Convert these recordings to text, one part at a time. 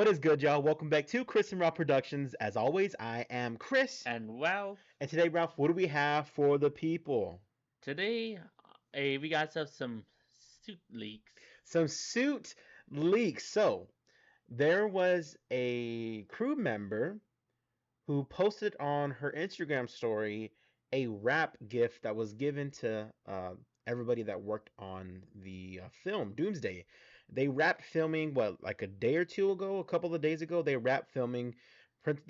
is good, y'all? Welcome back to Chris and Ralph Productions. As always, I am Chris. And Ralph, And today, Ralph, what do we have for the people? today we got some suit leaks. Some suit leaks. So, there was a crew member who posted on her Instagram story a wrap gift that was given to everybody that worked on the film Doomsday. They wrapped filming like a day or two ago, a couple of days ago. They wrapped filming,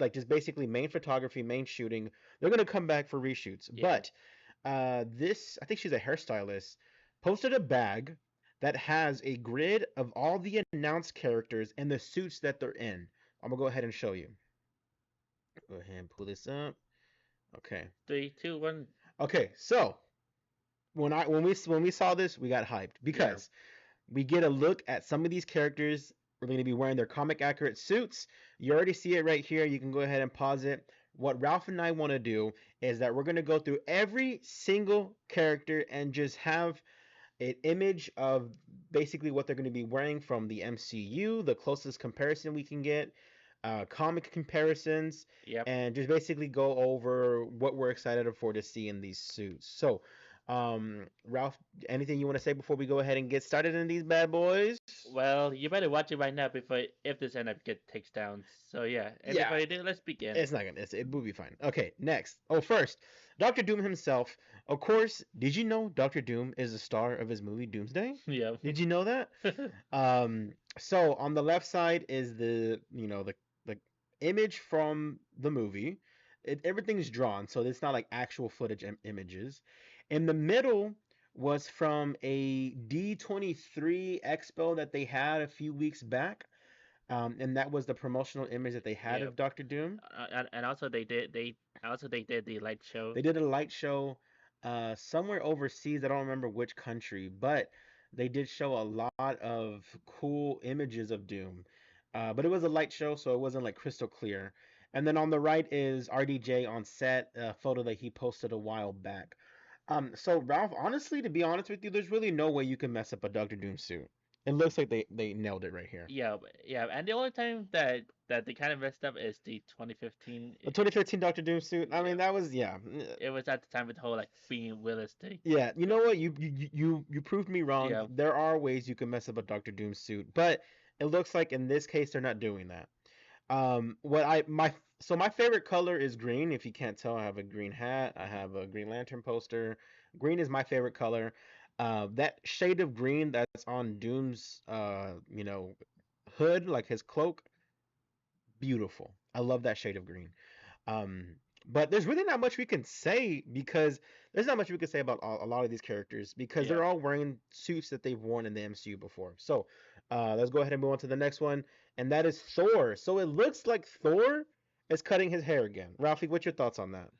like just basically main photography, main shooting. They're gonna come back for reshoots, Yeah. but this I think she's a hairstylist posted a bag that has a grid of all the announced characters and the suits that they're in. I'm gonna go ahead and show you. Go ahead and pull this up. Okay. Three, two, one. Okay. So when we saw this, we got hyped Yeah. because we get a look at some of these characters. We're going to be wearing their comic accurate suits. You already see it right here. You can go ahead and pause it. What Ralph and I want to do is that we're going to go through every single character and just have an image of basically what they're going to be wearing from the MCU, the closest comparison we can get, comic comparisons, Yep. and just basically go over what we're excited for to see in these suits. So, Ralph, anything you want to say before we go ahead and get started in these bad boys? Well, you better watch it right now before if this end up get takes down. So yeah, and Yeah, before you do, let's begin. it's not gonna. It will be fine. Okay, next. Oh, first, Doctor Doom himself. Of course, did you know Doctor Doom is the star of his movie Doomsday? Yeah. Did you know that? So on the left side is the image from the movie. Everything's drawn, so it's not like actual footage images. In the middle was from a D23 expo that they had a few weeks back, and that was the promotional image that they had Yeah. of Doctor Doom. And also they did the light show. They did a light show somewhere overseas. I don't remember which country, but they did show a lot of cool images of Doom. But it was a light show, so it wasn't like crystal clear. And then on the right is RDJ on set, a photo that he posted a while back. So Ralph, honestly, to be honest with you, there's really no way you can mess up a Doctor Doom suit. It looks like they nailed it right here. Yeah, and the only time that they kind of messed up is the 2015. The 2015 Doctor Doom suit. I Yeah, mean, that was yeah. it was at the time with the whole like being realistic. Yeah, you know what? You proved me wrong. Yeah. There are ways you can mess up a Doctor Doom suit, but it looks like in this case they're not doing that. What I my so my favorite color is green. If you can't tell, I have a green hat. I have a Green Lantern poster. Green is my favorite color. That shade of green that's on Doom's hood, like his cloak, beautiful. I love that shade of green. Um, but there's really not much we can say because there's not much we can say about a lot of these characters because Yeah. they're all wearing suits that they've worn in the MCU before. So let's go ahead and move on to the next one, and that is Thor. So it looks like Thor is cutting his hair again. Ralphie, what's your thoughts on that?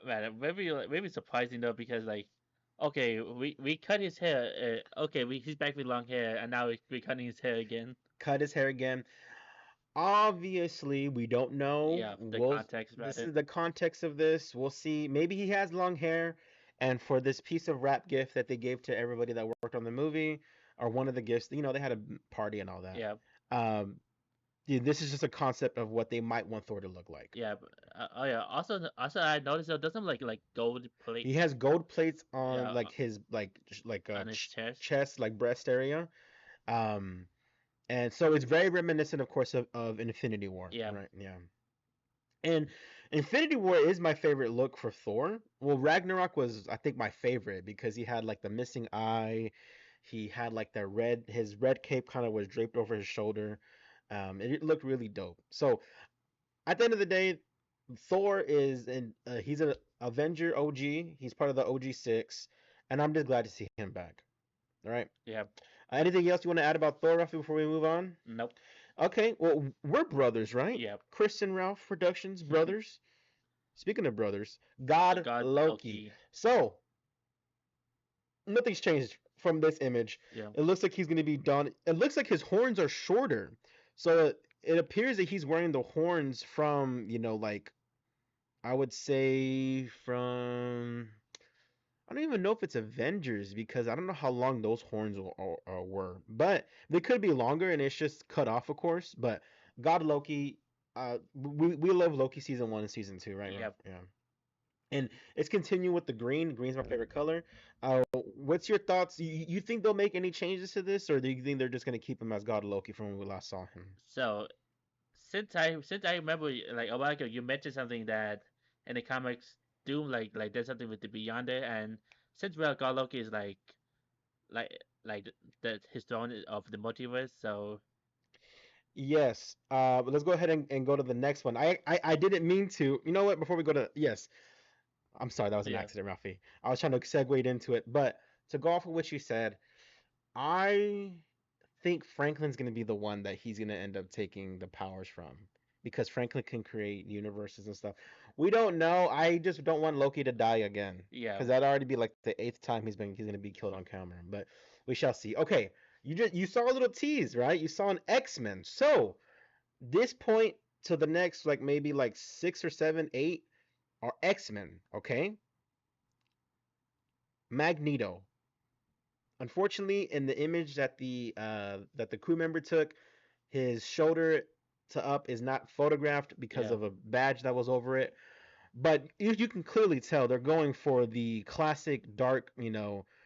Man, maybe surprising though because like, okay, we cut his hair. Okay, he's back with long hair, and now we're cutting his hair again. Cut his hair again. Obviously, we don't know. Yeah, the context about This it. is the context of this. We'll see. Maybe he has long hair, and for this piece of rap gift that they gave to everybody that worked on the movie, or one of the gifts, they had a party and all that. Yeah, Um, yeah, this is just a concept of what they might want Thor to look like. yeah. Oh yeah. Also, I noticed though, doesn't like gold He plates. has gold plates on Yeah, like his like on his chest. chest, like breast area. Um, and so it's very reminiscent, of course, of Infinity War, Yeah, right? Yeah. And Infinity War is my favorite look for Thor. Well, Ragnarok was, I think, my favorite because he had like the missing eye. He had like his red cape kind of was draped over his shoulder. It looked really dope. So at the end of the day, Thor he's an Avenger OG. He's part of the OG six, and I'm just glad to see him back. All right. yeah. Anything else you want to add about Thor, Ruffy, before we move on? Nope. Okay, well, we're brothers, right? Yeah. Chris and Ralph Productions, brothers. Speaking of brothers, God God Loki. Loki. So, nothing's changed from this image. Yeah. It looks like he's going to be done. It looks like his horns are shorter. So, it appears that he's wearing the horns from, like, I would say from I don't even know if it's Avengers because I don't know how long those horns were, but they could be longer and it's just cut off, of course. But God Loki, we love Loki season 1 and season 2, right, Ralph? Yep. Yeah. And it's continuing with the green. Green's my favorite color. What's your thoughts? You think they'll make any changes to this, or do you think they're just gonna keep him as God Loki from when we last saw him? So since I remember like a while ago you mentioned something that in the comics Doom like there's something with the Beyond there, and since Real God Loki is like like the his throne of the multiverse, so Yes. But let's go ahead and go to the next one. I didn't mean to. You know what? Before we go to yes, I'm sorry, that was an yeah. accident, Ralphie. I was trying to segue into it, but to go off of what you said, I think Franklin's going to be the one that he's going to end up taking the powers from because Franklin can create universes and stuff. We don't know. I just don't want Loki to die again Yeah. because that'd already be like the eighth time he's going to be killed on camera. But we shall see. Okay, you saw a little tease, right? You saw an X-Men. So this point to the next like maybe like 6 or 7, 8 are X-Men. Okay, Magneto. Unfortunately, in the image that the crew member took, his shoulder to up is not photographed because Yeah. of a badge that was over it. But you can clearly tell they're going for the classic dark,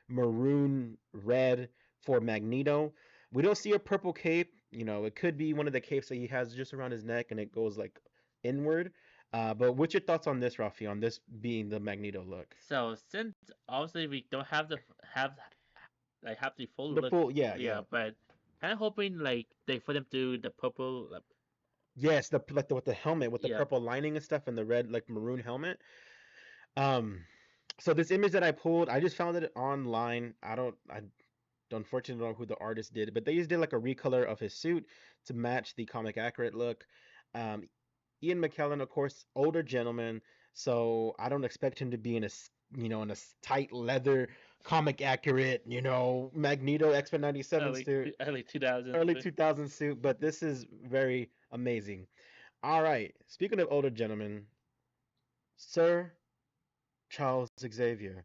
maroon red for Magneto. We don't see a purple cape. It could be one of the capes that he has just around his neck and it goes like inward. But what's your thoughts on this, Rafi? On this being the Magneto look? So since obviously we don't have the full The look, full, yeah, yeah, yeah. but kind of hoping like they for them to the purple, Yes, with the helmet with the yeah. purple lining and stuff and the red like maroon helmet. Um, so this image that I pulled, I just found it online. I unfortunately don't know who the artist did, but they just did like a recolor of his suit to match the comic accurate look. Um, Ian McKellen, of course, older gentleman, so I don't expect him to be in a tight leather comic accurate, Magneto X-Men 97 suit, Early 2000s. early 2000 suit, but this is very amazing. All right, speaking of older gentlemen, Sir Charles Xavier.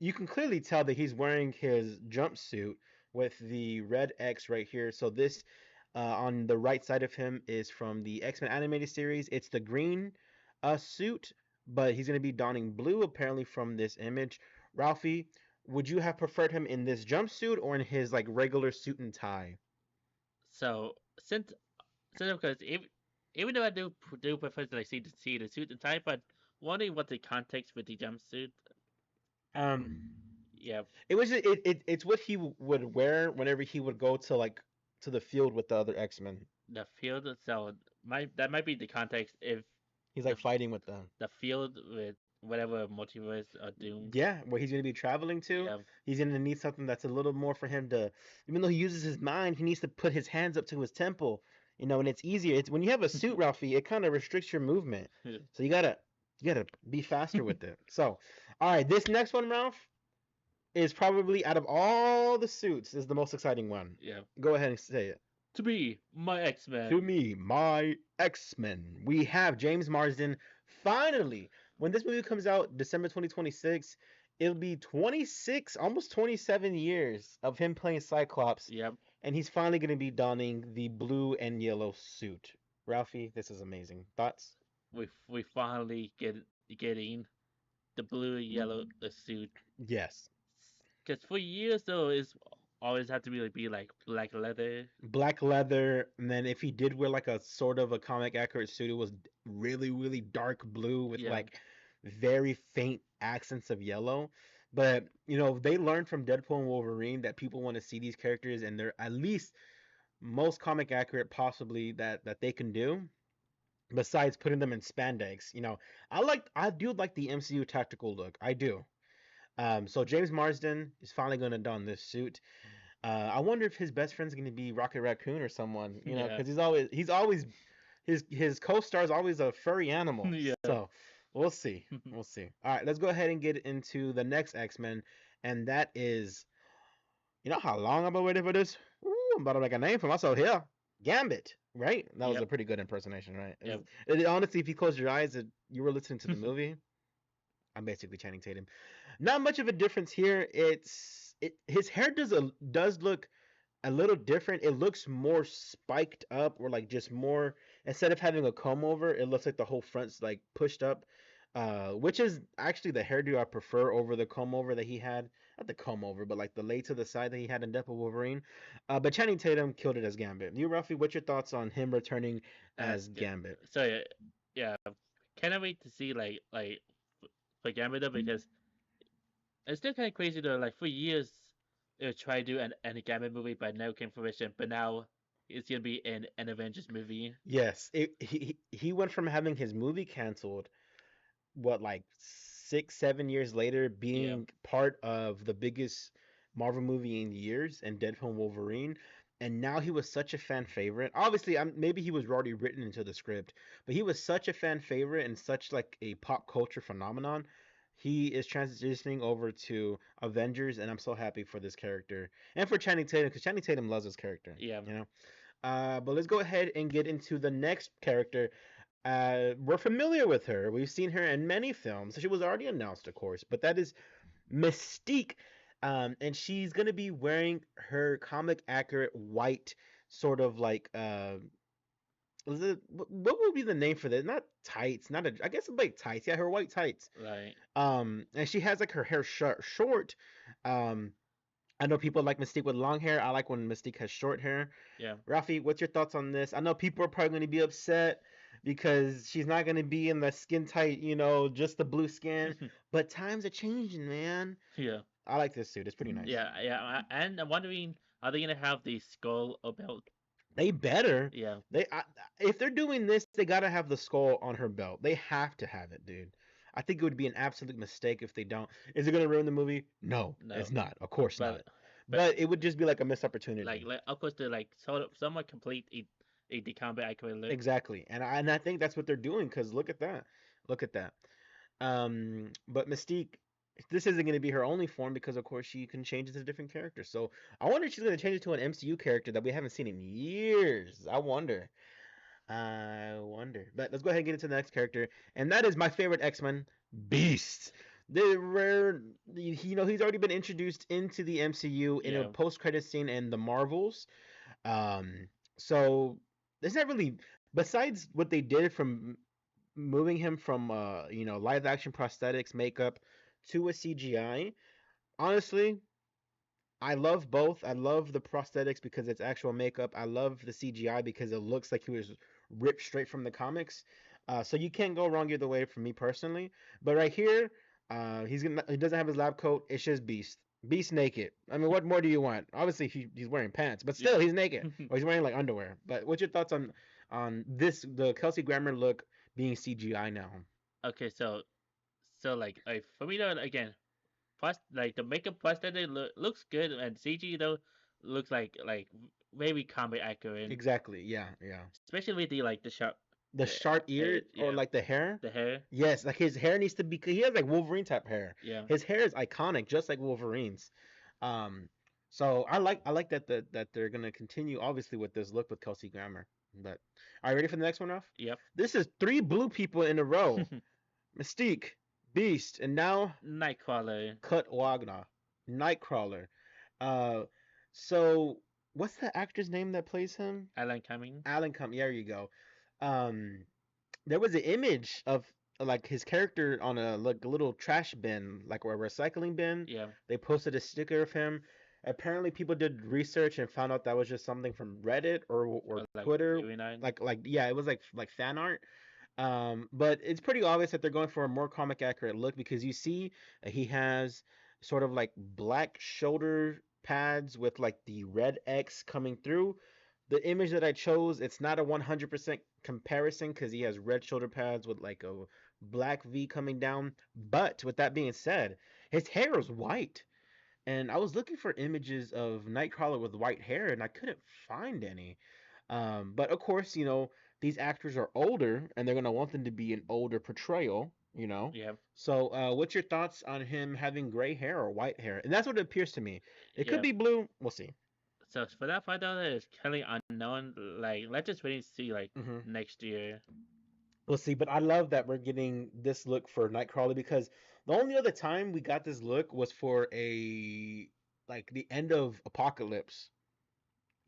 You can clearly tell that he's wearing his jumpsuit with the red X right here. So this on the right side of him is from the X-Men animated series. It's the green suit, but he's going to be donning blue apparently from this image. Ralphie, would you have preferred him in this jumpsuit or in his like regular suit and tie? So since because even though I do prefer to like see the suit and tie, but wondering what the context with the jumpsuit. Um, Yeah, it's what he would wear whenever he would go to like to the field with the other X-Men. the field. So that might be the context if He's the like fighting with them. the field with whatever multiverse or doom. Yeah, where he's gonna be traveling to, Yeah, he's gonna need something that's a little more for him to. Even though he uses his mind, he needs to put his hands up to his temple. And it's easier. It's when you have a suit, Ralphie, it kind of restricts your movement. So you gotta be faster with it. So, all right, this next one, Ralph, is probably out of all the suits is the most exciting one. yeah. Go ahead and say it. To be my X Men. To me, my X-Men. We have James Marsden finally. When this movie comes out, December 2026, it'll be 26, almost 27 years of him playing Cyclops, Yep. and he's finally going to be donning the blue and yellow suit. Ralphie, this is amazing. Thoughts? We finally getting the blue and yellow suit. Yes. Because for years though, it's always had to be like black leather. Black leather, and then if he did wear like a sort of a comic accurate suit, it was really, really dark blue with Yeah. like very faint accents of yellow. But they learned from Deadpool and Wolverine that people want to see these characters, and they're at least most comic accurate possibly that they can do. Besides putting them in spandex, I do like the MCU tactical look. I do. So James Marsden is finally going to don this suit. I wonder if his best friend's going to be Rocket Raccoon or someone, Yeah. because he's always his co-star is always a furry animal. Yeah. So we'll see, we'll see. All right, let's go ahead and get into the next X-Men, and that is, how long I've been waiting for this. Ooh, I'm about to make a name for myself here. Gambit, right? That was a Yep. pretty good impersonation, right? Yep. Honestly, if you close your eyes and you were listening to the movie, I'm basically Channing Tatum. Not much of a difference here. His hair does look a little different. It looks more spiked up, or like just more, instead of having a comb over, it looks like the whole front's like pushed up. Which is actually the hairdo I prefer over the comb over that he had. Not the comb over, but like the lay to the side that he had in Death of Wolverine. But Channing Tatum killed it as Gambit. You, Ruffy, what's your thoughts on him returning as Yeah, Gambit? so yeah, cannot wait to see for Gambit though, because it's still kind of crazy though. Like for years, they would try to do an Gambit movie, but never came to fruition. But now it's gonna be an Avengers movie. Yes, he went from having his movie canceled, what, like 6 7 years later, Yeah, being part of the biggest Marvel movie in years and Deadpool Wolverine, and now he was such a fan favorite. Obviously, maybe he was already written into the script, but he was such a fan favorite and such like a pop culture phenomenon. He is transitioning over to Avengers, and I'm so happy for this character and for Channing Tatum, because Channing Tatum loves this character. yeah. You know. But let's go ahead and get into the next character. We're familiar with her. We've seen her in many films. She was already announced, of course, but that is Mystique. And she's going to be wearing her comic accurate white, sort of like, what would be the name for that? Not tights, not a, I guess it's like tights. Yeah, her white tights. Like And she has like her hair short. Um, I know people like Mystique with long hair. I like when Mystique has short hair. yeah. Rafi, what's your thoughts on this? I know people are probably going to be upset because she's not going to be in the skin tight, just the blue skin. But times are changing, man. Yeah, I like this suit. It's pretty nice. And I'm wondering, are they gonna have the skull about? They better. Yeah, If they're doing this, they gotta have the skull on her belt. They have to have it, dude. I think it would be an absolute mistake if they don't. Is it gonna ruin the movie? No, no, it's not. Of course not. but but But it would just be like a missed opportunity. like of course, to like sort of somewhat complete the combat accurate look. Exactly, and I think that's what they're doing. Cause look at that, look at that. But Mystique, this isn't going to be her only form because, of course, she can change into different characters. So I wonder if she's going to change it to an MCU character that we haven't seen in years. I wonder. I wonder. But let's go ahead and get into the next character, and that is my favorite X-Men, Beast. The rare, he's already been introduced into the MCU in a Yeah, post-credit scene in the Marvels. Um, so there's not really, besides what they did from moving him from live action prosthetics makeup to a CGI. Honestly, I love both. I love the prosthetics because it's actual makeup. I love the CGI because it looks like he was ripped straight from the comics. So you can't go wrong either way for me personally. But right here, he doesn't have his lab coat. It's just Beast. Beast naked. I mean, what more do you want? Obviously, he's wearing pants, but still, he's naked, yeah. or he's wearing like underwear. But what's your thoughts on this, the Kelsey Grammer look being CGI now? Okay, so like for me though, again, like the makeup prosthetic looks good, and CG though looks like very comic accurate, Exactly. Yeah. Yeah. especially with the sharp, The the sharp ear, or yeah, like the hair. the hair, Yes, like his hair needs to be. He has like Wolverine type hair. yeah. His hair is iconic, just like Wolverine's. Um, so I like that they're gonna continue obviously with this look with Kelsey Grammer. But are you ready for the next one off? Yep. This is three blue people in a row: Mystique, Beast, and now Nightcrawler, Kurt Wagner, Nightcrawler. Uh, so what's the actor's name that plays him? Alan Cumming. Alan Cum. There you go. Um, there was an image of like his character on a like a little trash bin, like a recycling bin. Yeah, They posted a sticker of him. Apparently, people did research and found out that was just something from Reddit or or like Twitter. Yuri Nine. Like yeah, it was like fan art. But it's pretty obvious that they're going for a more comic accurate look because you see he has sort of like black shoulder pads with like the red X coming through. The image that I chose, it's not a 100% comparison because he has red shoulder pads with like a black V coming down. But with that being said, his hair is white. And I was looking for images of Nightcrawler with white hair and I couldn't find any. But of course, these actors are older and they're gonna want them to be an older portrayal. Yeah, So, what's your thoughts on him having gray hair or white hair? And that's what it appears to me. It could yeah. be blue. We'll see. So for that $5, it's currently unknown. Like let's just wait and see like Hmm. next year. We'll see, but I love that we're getting this look for Nightcrawler because the only other time we got this look was for a like the end of Apocalypse.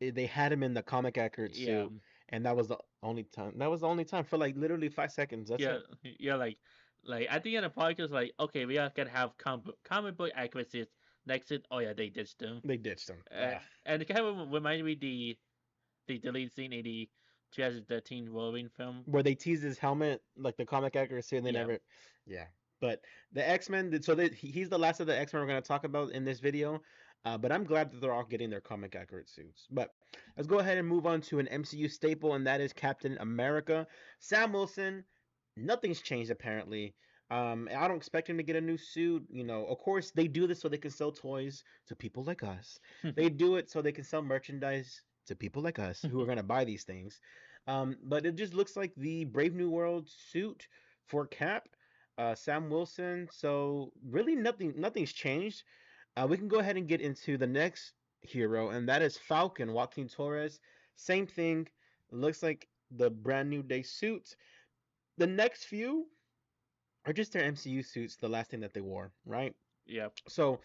They had him in the comic accurate Yeah, suit, and that was the only time. That was the only time for like literally 5 seconds. That's yeah, it. yeah. Like at the end of the podcast, like okay, we are gonna have comic book accuracies next to. Oh yeah, they ditched them. They ditched him. And it kind of reminded me the delete scene in the 2013 Wolverine film. Where they teased his helmet, like the comic accuracy, and they Yeah, never. Yeah, but the X Men. So he's the last of the X Men we're gonna talk about in this video. But I'm glad that they're all getting their comic accurate suits. But let's go ahead and move on to an MCU staple, and that is Captain America. Sam Wilson. Nothing's changed apparently. I don't expect him to get a new suit. You know, of course they do this so they can sell toys to people like us. They do it so they can sell merchandise to people like us who are gonna buy these things. But it just looks like the Brave New World suit for Cap, Sam Wilson. So really nothing's changed. We can go ahead and get into the next hero, and that is Falcon, Joaquin Torres. Same thing. Looks like the brand new day suit. The next few are just their MCU suits, the last thing that they wore, right? yeah, So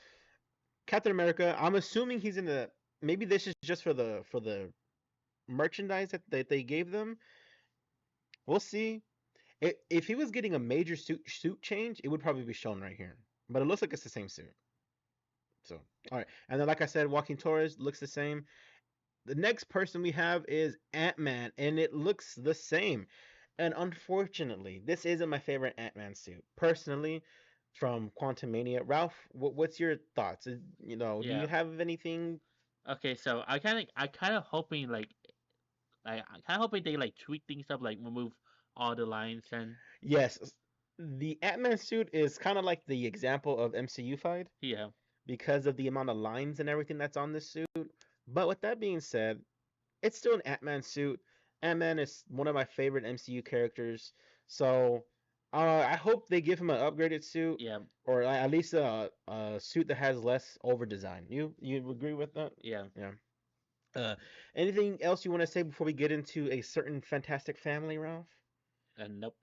Captain America, I'm assuming he's in the maybe this is just for the merchandise that they gave them. We'll see. If he was getting a major suit change, it would probably be shown right here. But it looks like it's the same suit. So all right, and then like I said, Joaquin Torres looks the same. The next person we have is Ant-Man, and it looks the same. And unfortunately, this isn't my favorite Ant-Man suit. Personally, from Quantumania. Ralph, what's your thoughts? Do you yeah. have anything? Okay, so I kind of hoping like I kind of hoping they like tweak things up, like remove all the lines and Yes, the Ant-Man suit is kind of like the example of MCU-fied yeah, because of the amount of lines and everything that's on this suit. But with that being said, it's still an Ant-Man suit. Ant-Man is one of my favorite MCU characters, so I hope they give him an upgraded suit, yeah, or at least a suit that has less over design. You agree with that? yeah. Yeah. Uh, Anything else you want to say before we get into a certain Fantastic Family, Ralph? And nope.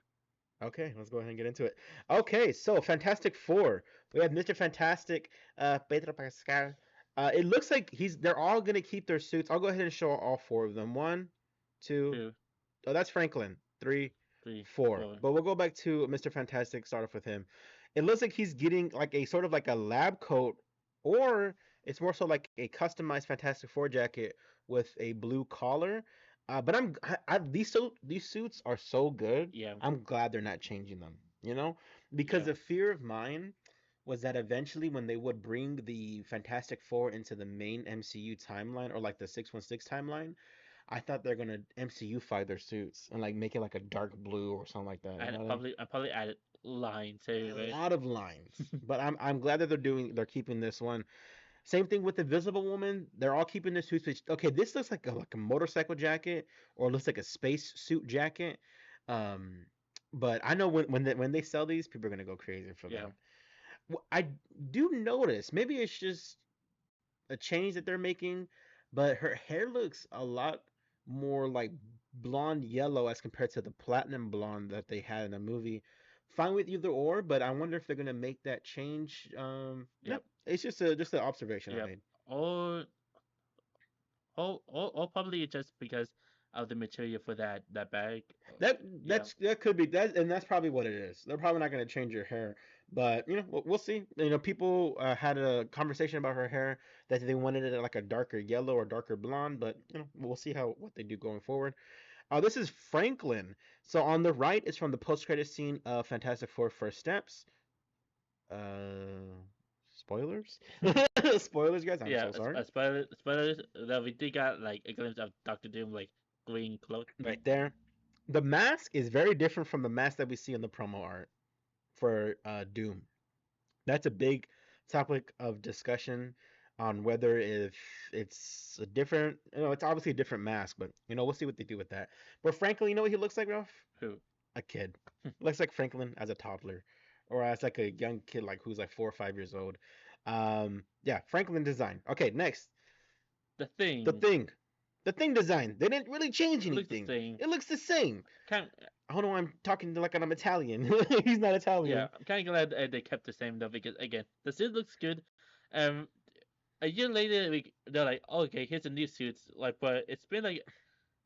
Okay, let's go ahead and get into it. Okay, so Fantastic Four. We have Mr. Fantastic, Pedro Pascal. It looks like they're all gonna keep their suits. I'll go ahead and show all four of them. One, two. Two, Oh, that's Franklin. Three, three, four. four. But we'll go back to Mr. Fantastic. Start off with him. It looks like he's getting like a sort of like a lab coat, or it's more so like a customized Fantastic Four jacket with a blue collar. But these suits are so good. Yeah, I'm glad they're not changing them. You know, because yeah, the fear of mine was that eventually when they would bring the Fantastic Four into the main MCU timeline or like the 616 timeline, I thought they're gonna MCU-fy their suits and like make it like a dark blue or something like that. You and know what I mean? I probably added lines A everywhere. lot of lines, but I'm glad that they're keeping this one. Same thing with the Visible Woman. They're all keeping their suits. Which, okay, this looks like a motorcycle jacket or looks like a space suit jacket. Um, but I know when they sell these, people are gonna go crazy for Yeah, them. I do notice maybe it's just a change that they're making, but her hair looks a lot more like blonde yellow as compared to the platinum blonde that they had in the movie. Fine with either or, but I wonder if they're gonna make that change. No, yep, it's just an observation I yep. made. Or or probably just because of the material for that bag. That Yeah, that could be that, and that's probably what it is. They're probably not gonna change your hair, but we'll see. People had a conversation about her hair that they wanted it like a darker yellow or darker blonde, but we'll see how what they do going forward. This is Franklin. So on the right is from the post-credit scene of Fantastic Four: First Steps. Spoilers? Spoilers, guys. I'm yeah. so sorry. Spoilers that we did got like a glimpse of Doctor Doom like green cloak. Right there. The mask is very different from the mask that we see in the promo art for Doom. That's a big topic of discussion on whether if it's a different, it's obviously a different mask, but we'll see what they do with that. But Franklin, you know what he looks like, Ralph? Who? A kid. Looks like Franklin as a toddler, or as like a young kid, like who's like 4 or 5 years old. Yeah, Franklin design. Okay, next, The the Thing. Thing. The thing design. They didn't really change It looks the anything. same. It looks the same. Kind Hold on, I'm talking like I'm Italian. He's not yeah, Italian. I'm kind of glad they kept the same though because again, the suit looks good. Um, a year later, they're like, oh, okay, here's a new suit. Like, but it's been like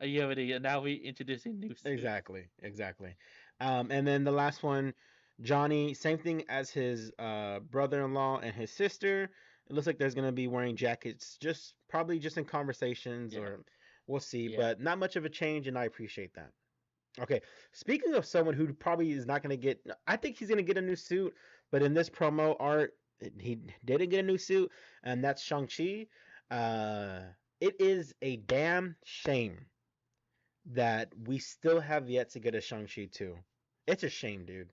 a year already, and now we introducing new suits. Exactly, exactly. And then the last one, Johnny, same thing as his brother-in-law and his sister. It looks like there's gonna be wearing jackets, just probably just in conversations, Yeah, or we'll see. yeah. But not much of a change, and I appreciate that. Okay, speaking of someone who probably is not gonna get, I think he's gonna get a new suit, but in this promo art, he didn't get a new suit, and that's Shang-Chi. Uh, it is a damn shame that we still have yet to get a Shang-Chi 2. It's a shame, dude.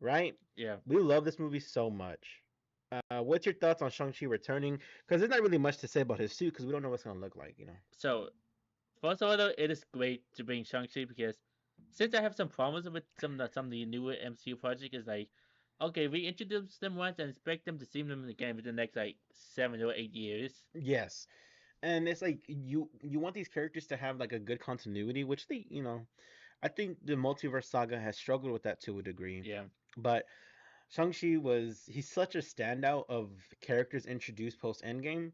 Right? Yeah. We love this movie so much. What's your thoughts on Shang-Chi returning? Because there's not really much to say about his suit because we don't know what's going to look like, you know? So first of all, though, it is great to bring Shang-Chi because since I have some problems with some of the newer MCU projects, is like, okay, we introduce them once and expect them to see them again within the next like 7 or 8 years. Yes. And it's like you want these characters to have like a good continuity, which they, I think the multiverse saga has struggled with that to a degree. Yeah. But Shang-Chi he's such a standout of characters introduced post Endgame.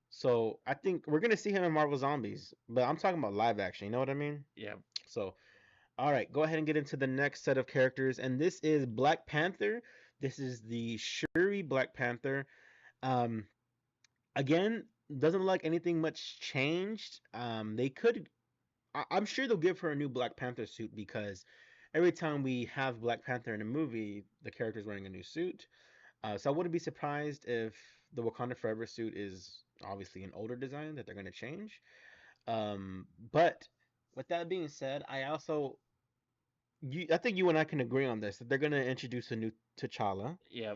So I think we're gonna see him in Marvel Zombies, but I'm talking about live action. You know what I mean? Yeah. So, all right, go ahead and get into the next set of characters, and this is Black Panther. This is the Shuri Black Panther. Um, again, doesn't look like anything much changed. They could, I'm sure they'll give her a new Black Panther suit because every time we have Black Panther in a movie, the character's wearing a new suit. So I wouldn't be surprised if the Wakanda Forever suit is obviously an older design that they're going to change. But with that being said, I think you and I can agree on this that they're going to introduce a new T'Challa, Yeah.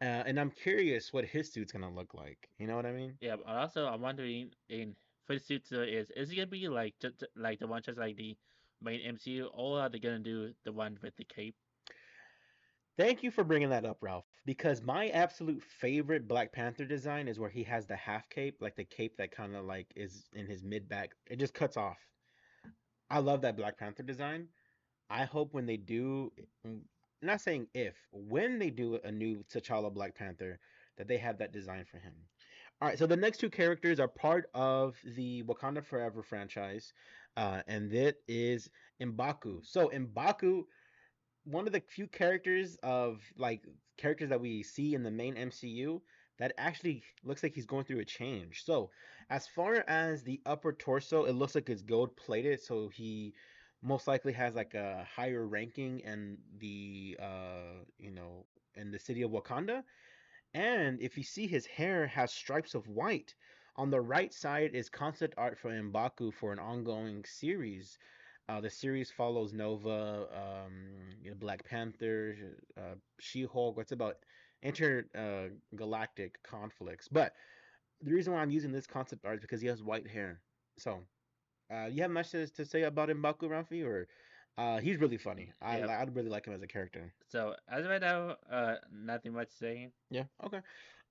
and I'm curious what his suit's going to look like. You know what I mean? Yeah. And also, I'm wondering in for the suits is it gonna be like just like the one just like the main MCU, or are they gonna do the one with the cape? Thank you for bringing that up, Ralph, because my absolute favorite Black Panther design is where he has the half cape, like the cape that kind of like is in his mid back. It just cuts off. I love that Black Panther design. I hope when they do, not saying if, when they do a new T'Challa Black Panther, that they have that design for him. All right, so the next two characters are part of the Wakanda Forever franchise, and that is M'Baku. So M'Baku, one of the few characters that we see in the main MCU that actually looks like he's going through a change. So, as far as the upper torso, it looks like it's gold plated, so he most likely has like a higher ranking in in the city of Wakanda. And if you see, his hair has stripes of white. On the right side is concept art for M'Baku for an ongoing series. The series follows Nova, Black Panther, She-Hulk. It's about intergalactic conflicts. But the reason why I'm using this concept art is because he has white hair. So, you have much to say about M'Baku, Rafi? Or he's really funny. Yeah. I'd really like him as a character. So as of right now, nothing much saying. Yeah, okay.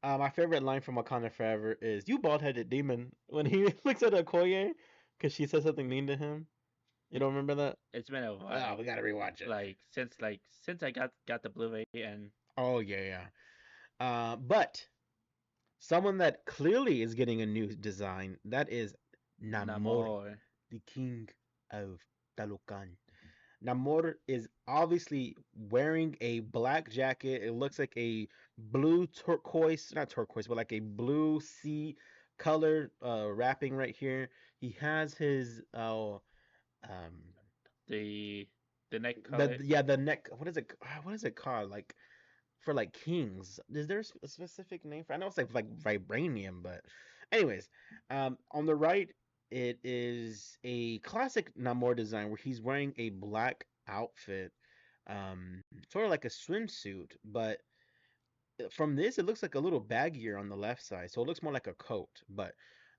My favorite line from Wakanda Forever is "You bald-headed demon" when he looks at Okoye because she said something mean to him. You don't remember that? It's been a Oh, while, we gotta rewatch it. since I got the Blu-ray and Oh yeah, yeah. But someone that clearly is getting a new design that is Namor, Namor. the king of Talokan. Namor is obviously wearing a black jacket. It looks like a blue turquoise, not turquoise, but like a blue sea color wrapping right here. He has his The the neck the color. yeah the neck. What is it called? Like for like kings. Is there a specific name for? I know it's like vibranium, but anyways, on the right it is a classic Namor design where he's wearing a black outfit, sort of like a swimsuit, but from this it looks like a little baggier on the left side, so it looks more like a coat. But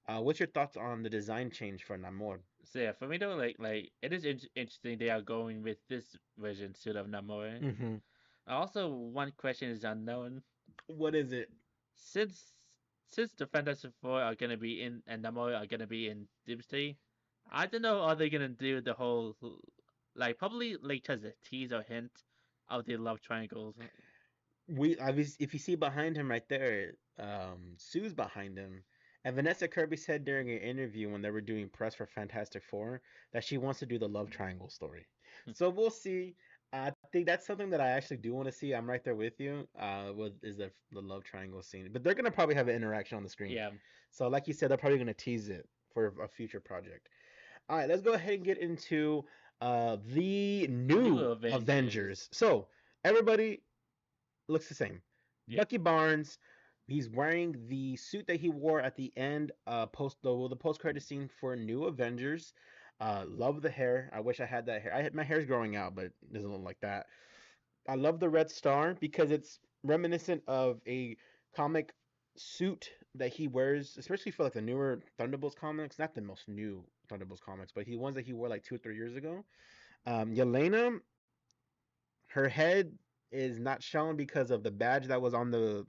what's your thoughts on the design change for Namor? So yeah, for me though, like it is interesting they are going with this version suit of Namor. Mm-hmm. Also, one question is unknown. What is it? Since since the Fantastic Four are gonna be in and Namor are gonna be in Doomsday, I don't know. Are they gonna do the whole like probably like just a tease or hint of the love triangles? If you see behind him right there, Sue's behind him. And Vanessa Kirby said during an interview when they were doing press for Fantastic Four that she wants to do the love triangle story. So we'll see. I think that's something that I actually do want to see. I'm right there with you. With is the love triangle scene, but they're gonna probably have an interaction on the screen. Yeah, So like you said, they're probably gonna tease it for a future project. All right, let's go ahead and get into the new new Avengers. Avengers. So everybody looks the same. Yeah, Bucky Barnes, he's wearing the suit that he wore at the end the post credit scene for New Avengers. Love the hair. I wish I had that hair. My hair's growing out, but it doesn't look like that. I love the red star because it's reminiscent of a comic suit that he wears, especially for like the newer Thunderbolts comics. Not the most new Thunderbolts comics, but he ones that he wore like 2 or 3 years ago. Yelena, her head is not shown because of the badge that was on the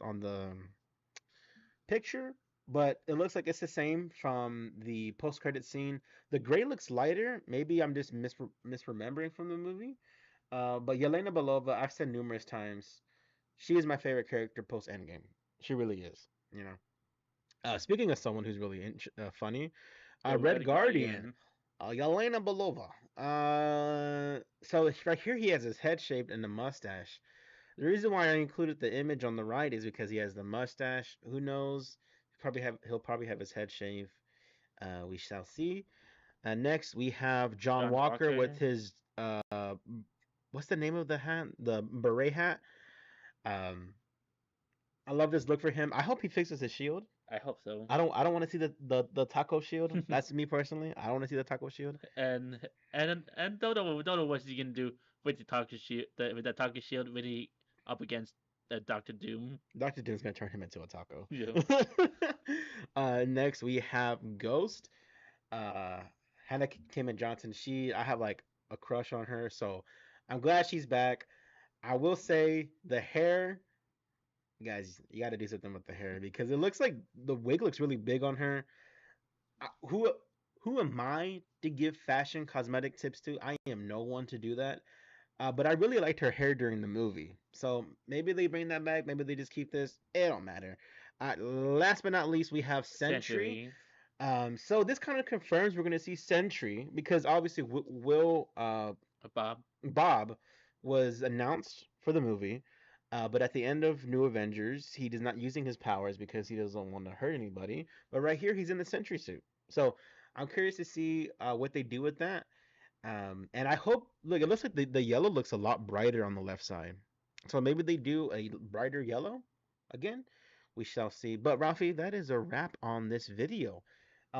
picture, but it looks like it's the same from the post credit scene. The gray looks lighter. Maybe I'm just misremembering from the movie. But Yelena Belova, I've said numerous times, she is my favorite character post Endgame. She really is. You know. Speaking of someone who's really funny, the Red Red Guardian, Guardian. Yelena Belova. So right here he has his head shaped and the mustache. The reason why I included the image on the right is because he has the mustache. Who knows? He'll probably have his head shaved. We shall see. Next we have John John Walker with Walker. his what's the name of the hat? The beret hat. Um, I love this look for him. I hope he fixes his shield. I hope so. I don't want to see the taco shield. That's me personally. I don't want to see the taco shield. And don't know what he can do with the Talkie Shield. With the Talkie Shield, really up against Doctor Doom. Doctor Doom's gonna turn him into a taco. Yeah. Next we have Ghost. Uh, Hannah Kim Johnson. I have like a crush on her, so I'm glad she's back. I will say the hair, guys, you got to do something with the hair because it looks like the wig looks really big on her. Who am I to give fashion cosmetic tips to? I am no one to do that. But I really liked her hair during the movie. So maybe they bring that back. Maybe they just keep this. It don't matter. Last but not least, we have Sentry. Century. So this kind of confirms we're going to see Sentry because obviously Will Bob. Bob was announced for the movie, but at the end of New Avengers, he is not using his powers because he doesn't want to hurt anybody. But right here, he's in the Sentry suit. So I'm curious to see what they do with that. And I hope, look, it looks like the yellow looks a lot brighter on the left side. So maybe they do a brighter yellow again. We shall see. But Rafi, that is a wrap on this video.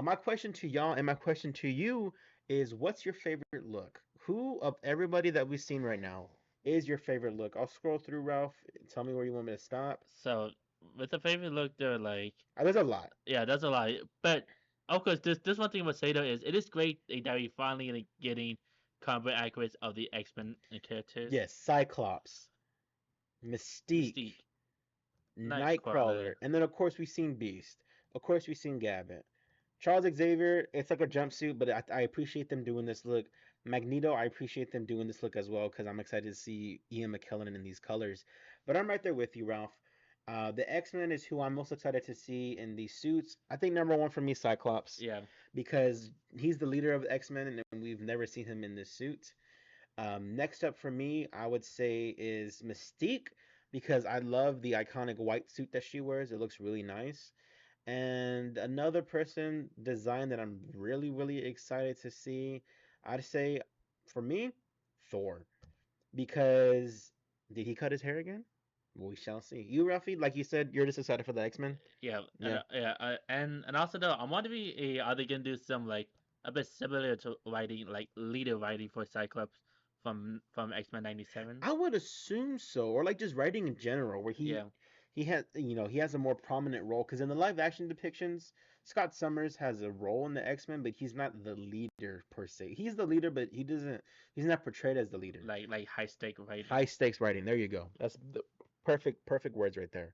My question to y'all and my question to you is what's your favorite look? Who of everybody that we've seen right now is your favorite look? I'll scroll through, Ralph. Tell me where you want me to stop. So with the favorite look, they're like, There's a lot. yeah, that's a lot. But of course, this one thing I would say though is it is great that we finally getting combat accurates of the X Men characters. Yes, Cyclops, Mystique, Mystique, Nightcrawler, Nightcrawler. and then of course we've seen Beast. Of course we've seen Gambit. Charles Xavier, it's like a jumpsuit, but I appreciate them doing this look. Magneto, I appreciate them doing this look as well because I'm excited to see Ian McKellen in these colors. But I'm right there with you, Ralph. The X Men is who I'm most excited to see in these suits. I think number one for me, Cyclops, Yeah. because he's the leader of the X Men and we've never seen him in this suit. Next up for me, I would say is Mystique because I love the iconic white suit that she wears. It looks really nice. And another person design that I'm really, really excited to see, I'd say for me, Thor. Because did he cut his hair again? We shall see. You, Rafi, like you said, you're just excited for the X Men. Yeah, Yeah. and also though I want to be are they gonna do some like a bit similar to writing like leader writing for Cyclops from X Men '97? I would assume so, or like just writing in general, where Yeah, he has a more prominent role. Because in the live action depictions, Scott Summers has a role in the X Men, but he's not the leader per se. He's the leader, but he's not portrayed as the leader. like high stake writing. High stakes writing. There you go. That's the perfect words right there.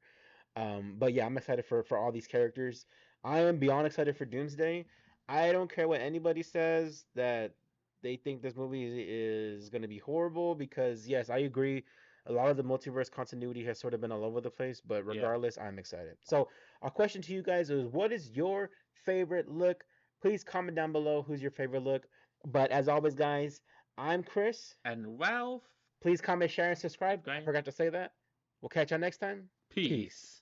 But yeah, I'm excited for all these characters. I am beyond excited for Doomsday. I don't care what anybody says that they think this movie is going to be horrible because yes, I agree. A lot of the multiverse continuity has sort of been all over the place, but Yeah. regardless, I'm excited. So, our question to you guys is what is your favorite look? Please comment down below who's your favorite look. But as always, guys, I'm Chris. And Ralph, Please comment, share, and subscribe. I subscribe. forgot to say that. We'll catch y'all next time. Peace. Peace.